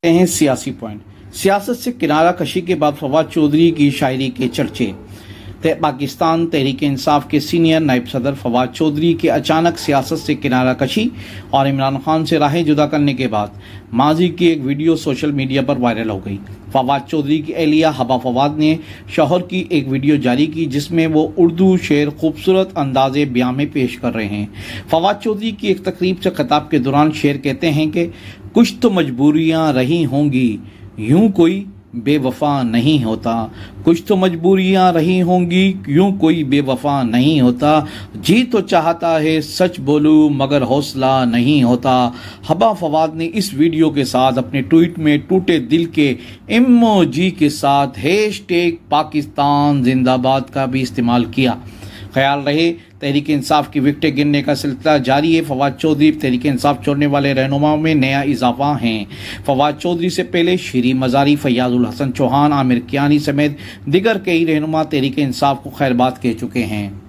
हैं सियासी पॉइंट। सियासत से किनारा कशी के बाद फवाद चौधरी की शायरी के चर्चे। पाकिस्तान तहरीक इंसाफ के सीनियर नायब सदर फवाद चौधरी के अचानक सियासत से किनारा कशी और इमरान खान से राहें जुदा करने के बाद माजी की एक वीडियो सोशल मीडिया पर वायरल हो गई। फवाद चौधरी की एहलिया हबा फवाद ने शौहर की एक वीडियो जारी की जिसमें वो उर्दू शेर खूबसूरत अंदाज़े बयां में पेश कर रहे हैं। फवाद चौधरी की एक तकरीब से खिताब के दौरान शेर कहते हैं कि कुछ तो मजबूरियां रही होंगी, यूं कोई बेवफा नहीं होता। कुछ तो मजबूरियां रही होंगी, यूं कोई बेवफा नहीं होता। जी तो चाहता है सच बोलूं मगर हौसला नहीं होता। हबा फवाद ने इस वीडियो के साथ अपने ट्वीट में टूटे दिल के इमोजी के साथ हैशटैग पाकिस्तान जिंदाबाद का भी इस्तेमाल किया। ख्याल रहे तहरीक इंसाफ की विकटें गिनने का सिलसिला जारी है। फवाद चौधरी तहरीक इंसाफ छोड़ने वाले रहनुमाओं में नया इजाफा हैं। फवाद चौधरी से पहले शीरी मजारी, फैयाजुल हसन चौहान, आमिर कियानी समेत दिगर कई रहनुमा तहरीक इंसाफ को खैरबाद कह चुके हैं।